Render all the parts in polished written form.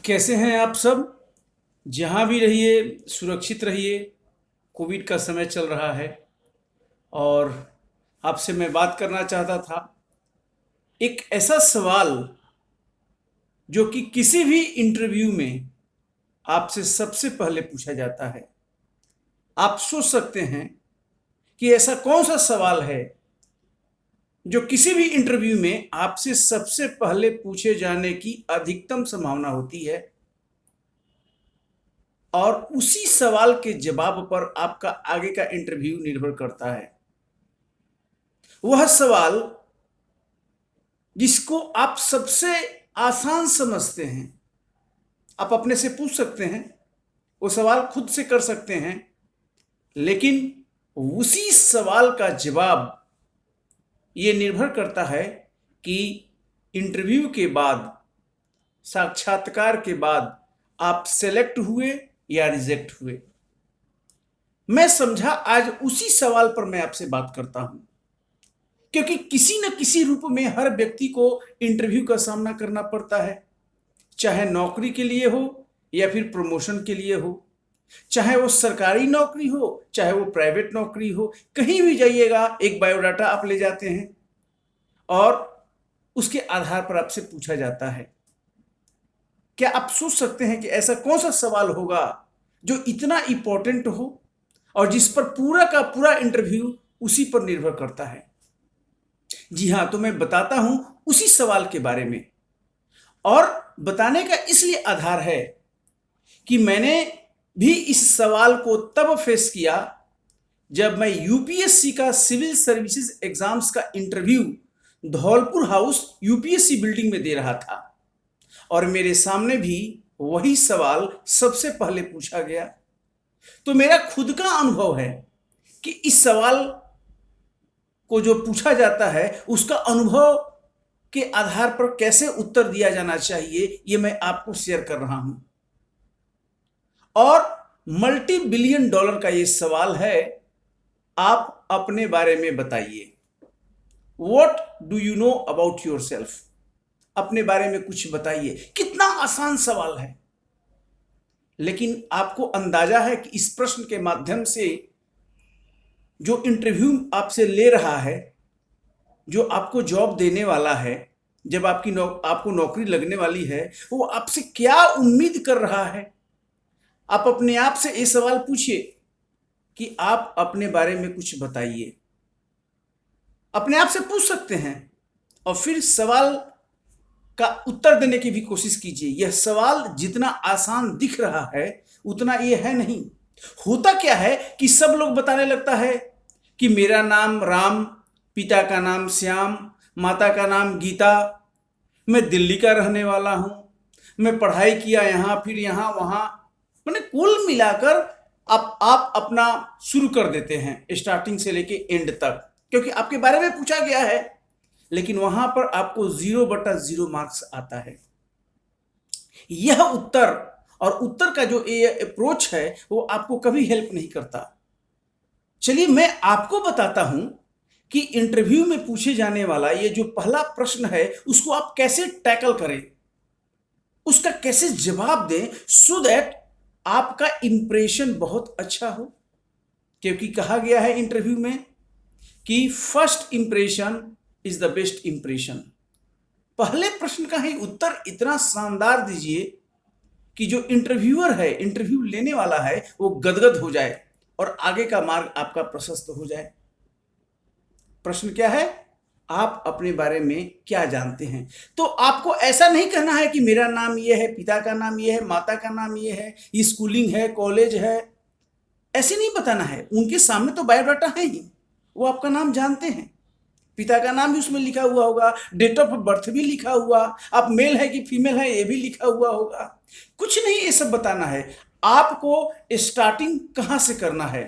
कैसे हैं आप सब? जहाँ भी रहिए सुरक्षित रहिए। कोविड का समय चल रहा है और आपसे मैं बात करना चाहता था। एक ऐसा सवाल जो कि किसी भी इंटरव्यू में आपसे सबसे पहले पूछा जाता है। आप सोच सकते हैं कि ऐसा कौन सा सवाल है जो किसी भी इंटरव्यू में आपसे सबसे पहले पूछे जाने की अधिकतम संभावना होती है और उसी सवाल के जवाब पर आपका आगे का इंटरव्यू निर्भर करता है। वह सवाल जिसको आप सबसे आसान समझते हैं, आप अपने से पूछ सकते हैं, वो सवाल खुद से कर सकते हैं, लेकिन उसी सवाल का जवाब ये निर्भर करता है कि इंटरव्यू के बाद, साक्षात्कार के बाद आप सेलेक्ट हुए या रिजेक्ट हुए। मैं समझा आज उसी सवाल पर मैं आपसे बात करता हूं, क्योंकि किसी न किसी रूप में हर व्यक्ति को इंटरव्यू का सामना करना पड़ता है, चाहे नौकरी के लिए हो या फिर प्रमोशन के लिए हो, चाहे वो सरकारी नौकरी हो चाहे वो प्राइवेट नौकरी हो। कहीं भी जाइएगा एक बायोडाटा आप ले जाते हैं और उसके आधार पर आपसे पूछा जाता है। क्या आप सोच सकते हैं कि ऐसा कौन सा सवाल होगा जो इतना इंपॉर्टेंट हो और जिस पर पूरा का पूरा इंटरव्यू उसी पर निर्भर करता है? जी हाँ, तो मैं बताता हूं उसी सवाल के बारे में। और बताने का इसलिए आधार है कि मैंने भी इस सवाल को तब फेस किया जब मैं यूपीएससी का सिविल सर्विसेज एग्जाम्स का interview Dholpur house UPSC building में दे रहा था और मेरे सामने भी वही सवाल सबसे पहले पूछा गया। तो मेरा खुद का अनुभव है कि इस सवाल को जो पूछा जाता है उसका अनुभव के आधार पर कैसे उत्तर दिया जाना चाहिए, ये मैं आपको शेयर कर रहा हूं। और मल्टी बिलियन डॉलर का ये सवाल है, आप अपने बारे में बताइए। What do you know about your self? अपने बारे में कुछ बताइए। कितना आसान सवाल है, लेकिन आपको अंदाजा है कि इस प्रश्न के माध्यम से जो इंटरव्यू आपसे ले रहा है, जो आपको जॉब देने वाला है, जब आपको नौकरी लगने वाली है, वो आपसे क्या उम्मीद कर रहा है। आप अपने आप से ये सवाल पूछिए कि आप अपने बारे में कुछ बताइए। अपने आप से पूछ सकते हैं और फिर सवाल का उत्तर देने की भी कोशिश कीजिए। यह सवाल जितना आसान दिख रहा है उतना ये है नहीं। होता क्या है कि सब लोग बताने लगता है कि मेरा नाम राम, पिता का नाम श्याम, माता का नाम गीता, मैं दिल्ली का रहने वाला हूं, मैं पढ़ाई किया यहाँ फिर यहाँ वहाँ। मैंने कुल मिलाकर आप अपना शुरू कर देते हैं स्टार्टिंग से लेके एंड तक, क्योंकि आपके बारे में पूछा गया है। लेकिन वहां पर आपको 0/0 मार्क्स आता है। यह उत्तर और उत्तर का जो ये अप्रोच है वो आपको कभी हेल्प नहीं करता। चलिए मैं आपको बताता हूं कि इंटरव्यू में पूछे जाने वाला ये जो पहला प्रश्न है उसको आप कैसे टैकल करें, उसका कैसे जवाब दें, सो दैट आपका इंप्रेशन बहुत अच्छा हो। क्योंकि कहा गया है इंटरव्यू में कि first impression is the best impression. पहले प्रश्न का ही उत्तर इतना शानदार दीजिए कि जो इंटरव्यूअर है, इंटरव्यू लेने वाला है, वो गदगद हो जाए और आगे का मार्ग आपका प्रशस्त हो जाए। प्रश्न क्या है? आप अपने बारे में क्या जानते हैं? तो आपको ऐसा नहीं कहना है कि मेरा नाम ये है, पिता का नाम ये है, माता का नाम ये है, ये स्कूलिंग है, कॉलेज है, ऐसे नहीं बताना है। उनके सामने तो बायोडाटा है ही, वो आपका नाम जानते हैं, पिता का नाम भी उसमें लिखा हुआ होगा, डेट ऑफ बर्थ भी लिखा हुआ, आप मेल है कि फीमेल है ये भी लिखा हुआ होगा। कुछ नहीं ये सब बताना है। आपको स्टार्टिंग कहां से करना है,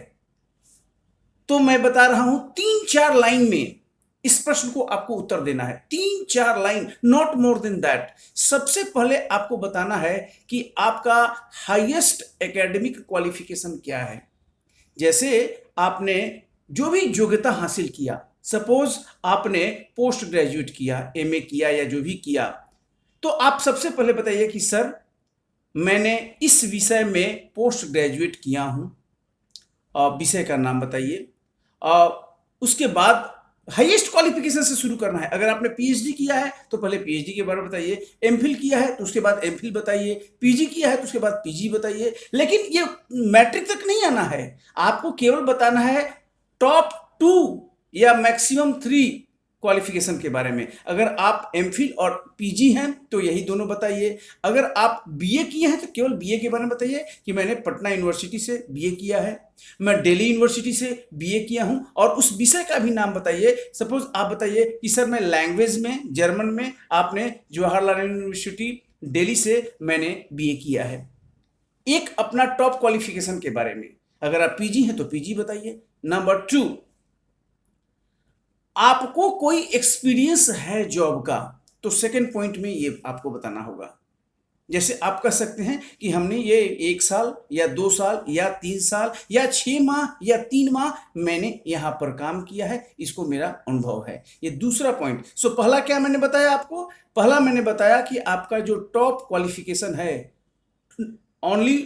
तो मैं बता रहा हूं 3-4 लाइन में इस प्रश्न को आपको उत्तर देना है। 3-4 line, not more than that. सबसे पहले आपको बताना है कि आपका हाईएस्ट एकेडमिक क्वालिफिकेशन क्या है। जैसे आपने जो भी योग्यता हासिल किया, सपोज आपने पोस्ट ग्रेजुएट किया, एमए किया या जो भी किया, तो आप सबसे पहले बताइए कि सर मैंने इस विषय में पोस्ट ग्रेजुएट किया हूँ। विषय का नाम बताइए। उसके बाद हाईएस्ट क्वालिफिकेशन से शुरू करना है। अगर आपने पीएचडी किया है तो पहले पीएचडी के बारे में बताइए, एमफिल किया है तो उसके बाद एमफिल बताइए, पीजी किया है तो उसके बाद पीजी बताइए। लेकिन ये मैट्रिक तक नहीं आना है, आपको केवल बताना है टॉप 2 या मैक्सिमम 3 क्वालिफिकेशन के बारे में। अगर आप एमफिल और पीजी हैं तो यही दोनों बताइए। अगर आप बीए किए हैं तो केवल बीए के बारे में बताइए कि मैंने पटना यूनिवर्सिटी से बीए किया है, मैं दिल्ली यूनिवर्सिटी से बीए किया हूं, और उस विषय का भी नाम बताइए। सपोज आप बताइए कि सर मैं लैंग्वेज में जर्मन में, आपने जवाहरलाल यूनिवर्सिटी दिल्ली से मैंने बीए किया है। एक अपना टॉप क्वालिफिकेशन के बारे में। अगर आप पीजी हैं तो पीजी बताइए। नंबर 2, आपको कोई एक्सपीरियंस है जॉब का तो सेकंड पॉइंट में ये आपको बताना होगा। जैसे आप कह सकते हैं कि हमने ये 1 साल या 2 साल या 3 साल या 6 माह या 3 माह मैंने यहां पर काम किया है, इसको मेरा अनुभव है। ये दूसरा पॉइंट। सो पहला क्या मैंने बताया आपको? पहला मैंने बताया कि आपका जो टॉप क्वालिफिकेशन है, ओनली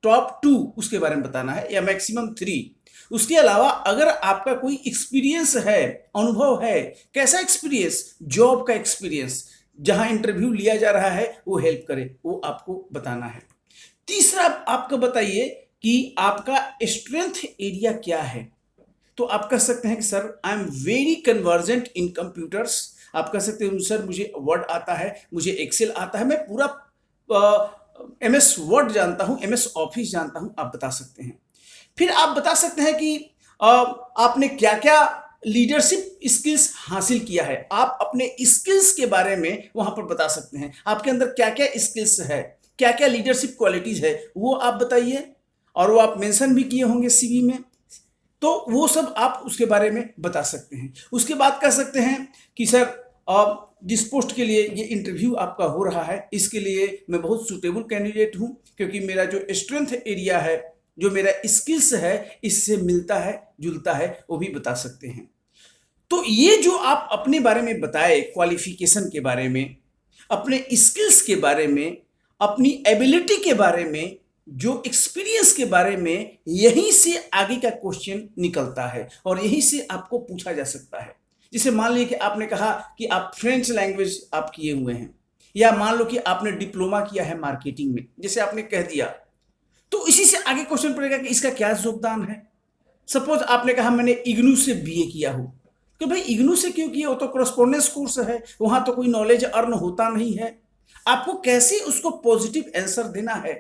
टॉप 2 उसके बारे में बताना है, या मैक्सिमम 3। उसके अलावा अगर आपका कोई एक्सपीरियंस है, अनुभव है, कैसा एक्सपीरियंस? जॉब का एक्सपीरियंस, जहां इंटरव्यू लिया जा रहा है वो हेल्प करे, वो आपको बताना है। तीसरा आपका बताइए कि आपका स्ट्रेंथ एरिया क्या है। तो आप कह सकते हैं कि sir I am very convergent in computers. आप कह सकते हैं सर मुझे वर्ड आता है, मुझे एक्सेल आता है, मैं पूरा एमएस वर्ड जानता हूं, एमएस ऑफिस जानता हूं, आप बता सकते हैं। फिर आप बता सकते हैं कि आपने क्या क्या लीडरशिप स्किल्स हासिल किया है। आप अपने स्किल्स के बारे में वहां पर बता सकते हैं, आपके अंदर क्या क्या स्किल्स है, क्या क्या लीडरशिप क्वालिटीज है, वो आप बताइए। और वो आप मेंशन भी किए होंगे सीवी में, तो वो सब आप उसके बारे में बता सकते हैं। उसके बाद कह सकते हैं कि सर जिस पोस्ट के लिए ये इंटरव्यू आपका हो रहा है, इसके लिए मैं बहुत सूटेबल कैंडिडेट हूं, क्योंकि मेरा जो स्ट्रेंथ एरिया है, जो मेरा स्किल्स है, इससे मिलता है जुलता है, वो भी बता सकते हैं। तो ये जो आप अपने बारे में बताए, क्वालिफिकेशन के बारे में, अपने स्किल्स के बारे में, अपनी एबिलिटी के बारे में, जो एक्सपीरियंस के बारे में, यहीं से आगे का क्वेश्चन निकलता है और यहीं से आपको पूछा जा सकता है। जैसे मान लीजिए कि आपने कहा कि आप फ्रेंच लैंग्वेज आप किए हुए हैं, या मान लो कि आपने डिप्लोमा किया है मार्केटिंग में, जैसे आपने कह दिया, तो इसी से आगे क्वेश्चन पड़ेगा कि इसका क्या योगदान है। सपोज आपने कहा मैंने इग्नू से बीए किया हो, कि भाई इग्नू से क्यों किया? वो तो करस्पॉन्डेंस कोर्स है, वहां तो कोई नॉलेज अर्न होता नहीं है। आपको कैसे उसको पॉजिटिव आंसर देना है।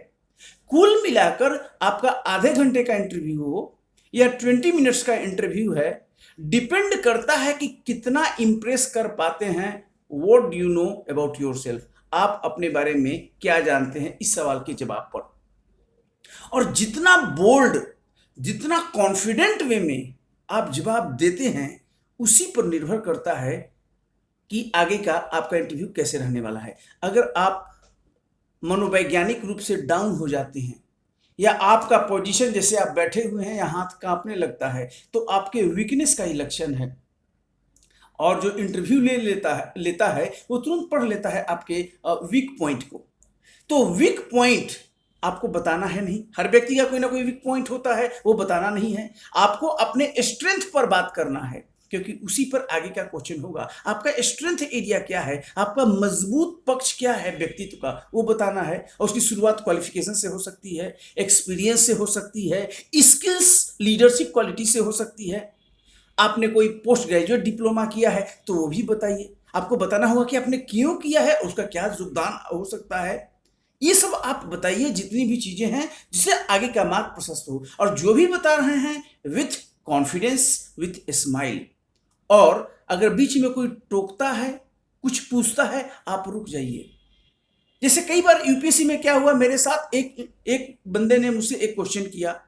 कुल मिलाकर आपका आधे घंटे का इंटरव्यू हो या 20 मिनट्स का इंटरव्यू है, डिपेंड करता है कि कितना इंप्रेस कर पाते हैं। What do you know about yourself, आप अपने बारे में क्या जानते हैं, इस सवाल के जवाब पर। और जितना बोल्ड, जितना कॉन्फिडेंट वे में आप जवाब देते हैं, उसी पर निर्भर करता है कि आगे का आपका इंटरव्यू कैसे रहने वाला है। अगर आप मनोवैज्ञानिक रूप से डाउन हो जाते हैं, या आपका पोजीशन जैसे आप बैठे हुए हैं या हाथ कांपने लगता है, तो आपके वीकनेस का ही लक्षण है। और जो इंटरव्यू लेता है वो तुरंत पढ़ लेता है आपके वीक पॉइंट को। तो वीक पॉइंट आपको बताना है नहीं। हर व्यक्ति का कोई ना कोई वीक पॉइंट होता है, वो बताना नहीं है। आपको अपने स्ट्रेंथ पर बात करना है, क्योंकि उसी पर आगे का क्वेश्चन होगा। आपका स्ट्रेंथ एरिया क्या है, आपका मजबूत पक्ष क्या है व्यक्तित्व का, वो बताना है। और उसकी शुरुआत क्वालिफिकेशन से हो सकती है, एक्सपीरियंस से हो सकती है, स्किल्स लीडरशिप क्वालिटी से हो सकती है। आपने कोई पोस्ट ग्रेजुएट डिप्लोमा किया है तो वो भी बताइए। आपको बताना होगा कि आपने क्यों किया है, उसका क्या योगदान हो सकता है। ये सब आप बताइए, जितनी भी चीजें हैं जिससे आगे का मार्ग प्रशस्त हो। और जो भी बता रहे हैं विथ कॉन्फिडेंस, विथ स्माइल। और अगर बीच में कोई टोकता है, कुछ पूछता है, आप रुक जाइए। जैसे कई बार यूपीएससी में क्या हुआ मेरे साथ, एक बंदे ने मुझसे एक क्वेश्चन किया,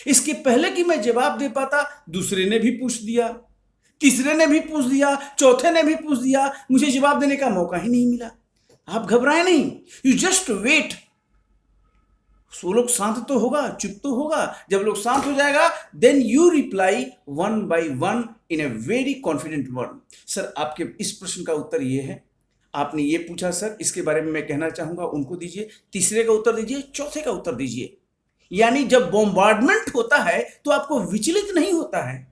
इसके पहले कि मैं जवाब दे पाता, दूसरे ने भी पूछ दिया, तीसरे ने भी पूछ दिया, चौथे ने भी पूछ दिया, मुझे जवाब देने का मौका ही नहीं मिला। आप घबराए नहीं, यू जस्ट वेट। सो लोग शांत तो होगा, चुप तो होगा। जब लोग शांत हो जाएगा, then you reply one by one in a very confident word. Sir आपके इस प्रश्न का उत्तर ये है, आपने ये पूछा सर, इसके बारे में मैं कहना चाहूंगा, उनको दीजिए। तीसरे का उत्तर दीजिए, चौथे का उत्तर दीजिए। यानी जब बॉम्बार्डमेंट होता है तो आपको विचलित नहीं होता है।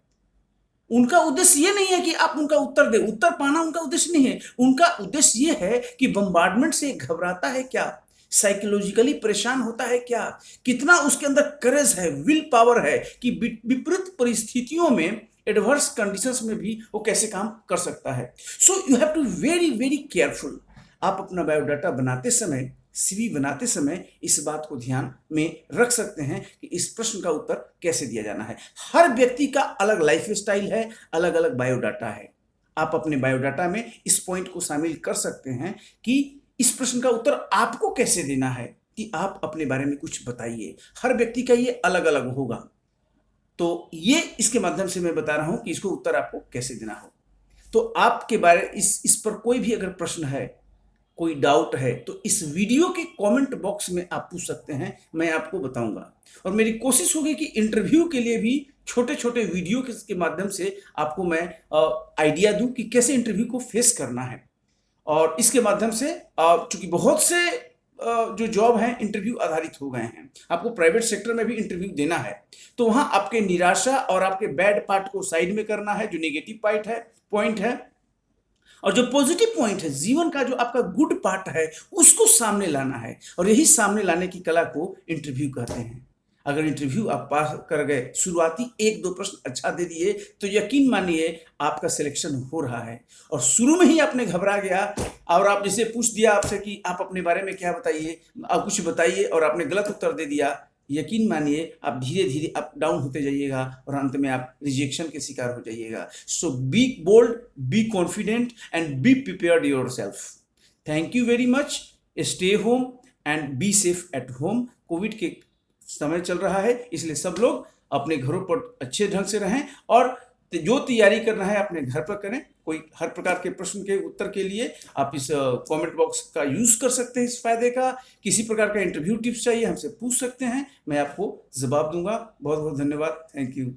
उनका उद्देश्य ये नहीं है कि आप उनका उत्तर दे, उत्तर पाना उनका उद्देश्य नहीं है। उनका उद्देश्य ये है कि बम्बार्डमेंट से घबराता है क्या, साइकोलॉजिकली परेशान होता है क्या, कितना उसके अंदर करेज है, विल पावर है कि विपरीत परिस्थितियों में, एडवर्स कंडीशंस में भी वो कैसे काम कर सकता है। So you have to very very careful. आप अपना बायोडाटा बनाते समय, सीवी बनाते समय इस बात को ध्यान में रख सकते हैं कि इस प्रश्न का उत्तर कैसे दिया जाना है। हर व्यक्ति का अलग लाइफ स्टाइल है, अलग अलग बायोडाटा है। आप अपने बायोडाटा में इस पॉइंट को शामिल कर सकते हैं कि इस प्रश्न का उत्तर आपको कैसे देना है, कि आप अपने बारे में कुछ बताइए। हर व्यक्ति का ये अलग अलग होगा। तो ये इसके माध्यम से मैं बता रहा हूं कि इसको उत्तर आपको कैसे देना हो। तो आपके बारे इस पर कोई भी अगर प्रश्न है, कोई डाउट है, तो इस वीडियो के कमेंट बॉक्स में आप पूछ सकते हैं, मैं आपको बताऊंगा। और मेरी कोशिश होगी कि इंटरव्यू के लिए भी छोटे छोटे वीडियो के माध्यम से आपको मैं आइडिया दूं कि कैसे इंटरव्यू को फेस करना है। और इसके माध्यम से चूंकि बहुत से जो जॉब हैं इंटरव्यू आधारित हो गए हैं, आपको प्राइवेट सेक्टर में भी इंटरव्यू देना है, तो वहां आपके निराशा और आपके बैड पार्ट को साइड में करना है, जो नेगेटिव पॉइंट है, और जो पॉजिटिव पॉइंट है, जीवन का जो आपका गुड पार्ट है, उसको सामने लाना है। और यही सामने लाने की कला को इंटरव्यू कहते हैं। अगर इंटरव्यू आप पास कर गए, शुरुआती एक दो प्रश्न अच्छा दे दिए, तो यकीन मानिए आपका सिलेक्शन हो रहा है। और शुरू में ही आपने घबरा गया और आप जैसे पूछ दिया आपसे कि आप अपने बारे में क्या बताइए, आप कुछ बताइए, और आपने गलत उत्तर दे दिया, यकीन मानिए आप धीरे धीरे अप डाउन होते जाइएगा और अंत में आप रिजेक्शन के शिकार हो जाइएगा। So be bold, be confident and be prepared yourself. Thank you very much. Stay home and be safe at home. Covid के समय चल रहा है, इसलिए सब लोग अपने घरों पर अच्छे ढंग से रहें और जो तैयारी करना है अपने घर पर करें। कोई हर प्रकार के प्रश्न के उत्तर के लिए आप इस कमेंट बॉक्स का यूज कर सकते हैं। इस फायदे का किसी प्रकार का इंटरव्यू टिप्स चाहिए, हमसे पूछ सकते हैं, मैं आपको जवाब दूंगा। बहुत बहुत धन्यवाद। Thank you.